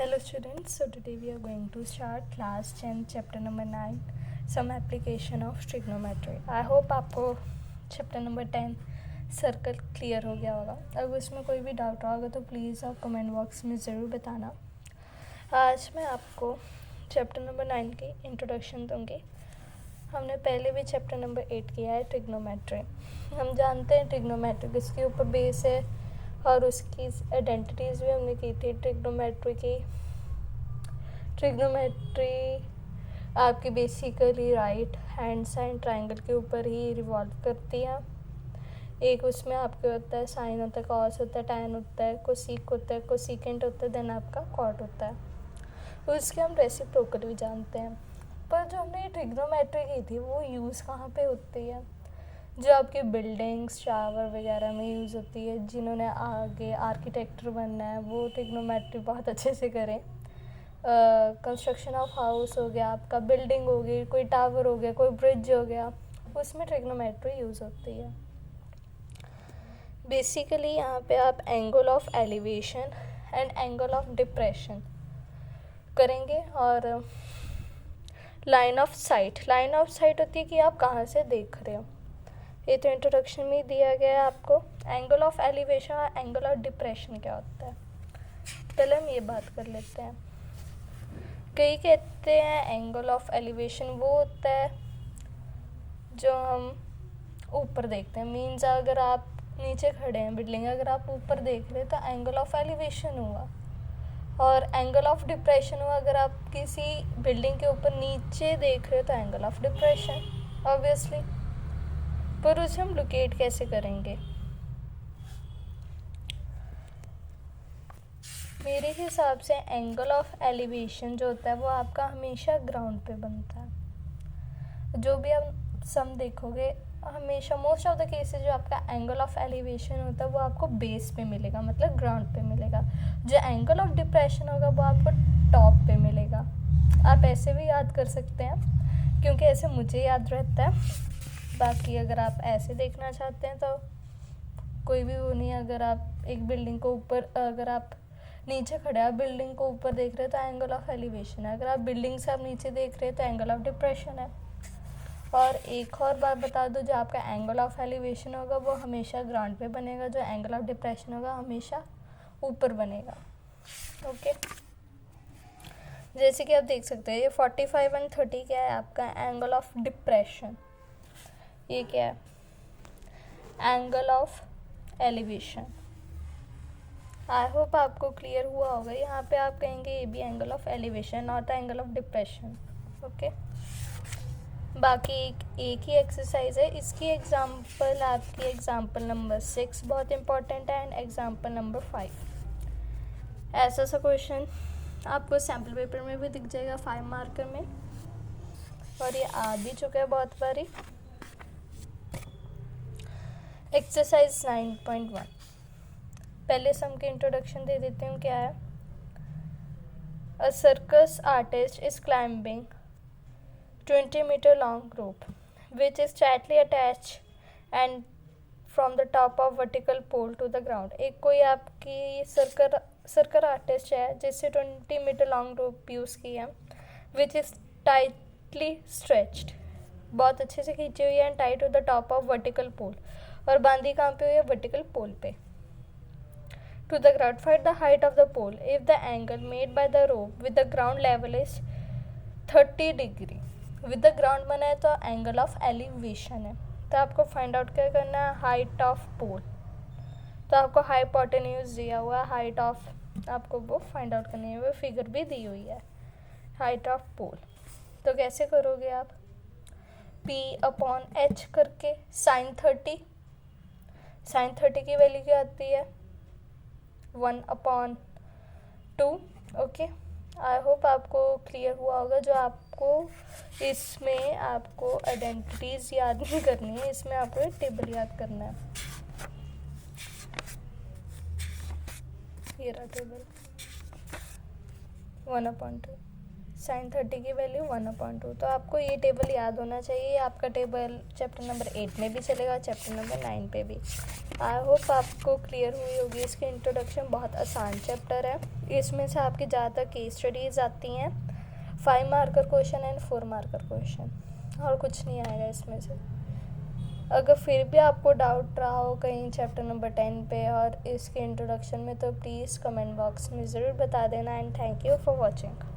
Hello students, so today we are going to start class 10 chapter number 9 some application of trigonometry. I hope आपको chapter number 10 circle clear हो गया होगा. अगर उसमें कोई भी डाउट होगा तो प्लीज़ आप कमेंट बॉक्स में ज़रूर बताना. आज मैं आपको चैप्टर नंबर 9 की इंट्रोडक्शन दूंगी. हमने पहले भी चैप्टर नंबर 8 किया है ट्रिग्नोमेट्री. हम जानते हैं ट्रिग्नोमेट्री किसके ऊपर बेस है और उसकी आइडेंटिटीज़ भी हमने की थी ट्रिग्नोमेट्री की. ट्रिग्नोमेट्री आपकी basically right hand sine triangle के ऊपर ही रिवॉल्व करती है. एक उसमें आपके होता है साइन होता है, कॉस होता है, टैन होता है, कोसीक होता है, कोसिकेंट होता है, देन आपका कॉट होता है. उसके हम रेसिप्रोकल भी जानते हैं. पर जो हमने ट्रिग्नोमेट्री की थी वो यूज़ कहाँ पे होती है? जो आपकी बिल्डिंग्स टावर वगैरह में यूज़ होती है. जिन्होंने आगे आर्किटेक्टर बनना है वो ट्रिग्नोमेट्री बहुत अच्छे से करें. कंस्ट्रक्शन ऑफ हाउस हो गया, आपका बिल्डिंग हो गई, कोई टावर हो गया, कोई ब्रिज हो गया, उसमें ट्रिग्नोमेट्री यूज़ होती है. बेसिकली यहाँ पे आप angle of elevation and angle of depression करेंगे. और लाइन ऑफ साइट होती है कि आप कहाँ से देख रहे हो. ये तो इंट्रोडक्शन में दिया गया है आपको. एंगल ऑफ एलिवेशन और एंगल ऑफ डिप्रेशन क्या होता है पहले हम ये बात कर लेते हैं. कई कहते हैं एंगल ऑफ एलिवेशन वो होता है जो हम ऊपर देखते हैं. मीन्स अगर आप नीचे खड़े हैं बिल्डिंग, अगर आप ऊपर देख रहे हैं तो एंगल ऑफ एलिवेशन हुआ. और एंगल ऑफ डिप्रेशन हुआ अगर आप किसी बिल्डिंग के ऊपर नीचे देख रहे हो तो एंगल ऑफ डिप्रेशन ऑब्वियसली. पर उसे हम लोकेट कैसे करेंगे? मेरे हिसाब से एंगल ऑफ एलिवेशन जो होता है वो आपका हमेशा ग्राउंड पे बनता है. जो भी आप सम देखोगे हमेशा मोस्ट ऑफ द केसेस जो आपका एंगल ऑफ एलिवेशन होता है वो आपको बेस पे मिलेगा, मतलब ग्राउंड पे मिलेगा. जो एंगल ऑफ डिप्रेशन होगा वो आपको टॉप पे मिलेगा. आप ऐसे भी याद कर सकते हैं क्योंकि ऐसे मुझे याद रहता है. बाकी अगर आप ऐसे देखना चाहते हैं तो कोई भी वो नहीं. अगर आप एक बिल्डिंग को ऊपर, अगर आप नीचे खड़े हैं बिल्डिंग को ऊपर देख रहे हैं तो एंगल ऑफ एलिवेशन है. अगर आप बिल्डिंग से आप नीचे देख रहे हैं तो एंगल ऑफ डिप्रेशन है. और एक और बात बता दूं, जो आपका एंगल ऑफ एलिवेशन होगा वो हमेशा ग्राउंड पे बनेगा. जो एंगल ऑफ डिप्रेशन होगा हमेशा ऊपर बनेगा. ओके, जैसे कि आप देख सकते हैं ये 45 एंड 30 क्या है आपका एंगल ऑफ डिप्रेशन. ये क्या है? Angle of elevation. I hope आपको क्लियर हुआ होगा. यहाँ पे आप कहेंगे ये भी angle of elevation naught angle of depression. Okay, बाकी एक ही एक्सरसाइज है. इसकी एग्जांपल आपकी एग्जांपल नंबर 6 बहुत इंपॉर्टेंट है एंड एग्जांपल नंबर 5. ऐसा सा क्वेश्चन आपको सैम्पल पेपर में भी दिख जाएगा 5 मार्कर में, और ये आ भी चुका है बहुत बारी. एक्सरसाइज 9.1. पहले सम की इंट्रोडक्शन दे देती हूँ. क्या है? अ circus artist is climbing 20 meter long rope which is tightly attached and from the top of vertical pole to the ground. एक कोई आपकी सर्कल आर्टिस्ट है जिससे 20 meter long rope यूज़ की है which is tightly stretched, बहुत अच्छे से खींची हुई है, and tied to the top of vertical pole, और बांधी कहाँ पे हुई है? वर्टिकल पोल पे. To the ground. Find the height of the pole if the angle made by the rope with the ground level is 30 degree. With the ground बना है तो एंगल ऑफ एलिवेशन है. तो आपको फाइंड आउट क्या करना है? हाइट ऑफ पोल. तो आपको हाइपोटेन्यूज दिया हुआ है, हाइट ऑफ आपको वो फाइंड आउट करनी है. वो फिगर भी दी हुई है हाइट ऑफ पोल. तो कैसे करोगे आप? P/H करके साइन 30 की वैल्यू क्या आती है? 1/2. ओके, आई होप आपको क्लियर हुआ होगा. जो आपको इसमें आपको आइडेंटिटीज़ याद नहीं करनी है, इसमें आपको एक टेबल याद करना है. ये रहा टेबल 1/2. साइन 30 की वैल्यू 1/2. तो आपको ये टेबल याद होना चाहिए. आपका टेबल चैप्टर नंबर 8 में भी चलेगा, चैप्टर नंबर 9 पे भी. आई होप आपको क्लियर हुई होगी. इसकी इंट्रोडक्शन बहुत आसान चैप्टर है. इसमें से आपकी ज़्यादातर केस स्टडीज़ आती हैं, 5 marker question and 4 marker question, और कुछ नहीं आएगा इसमें से। अगर फिर भी आपको डाउट रहा हो कहीं चैप्टर नंबर 10 पे और इसके इंट्रोडक्शन में, तो प्लीज़ कमेंट बॉक्स में ज़रूर बता देना। And thank you for watching.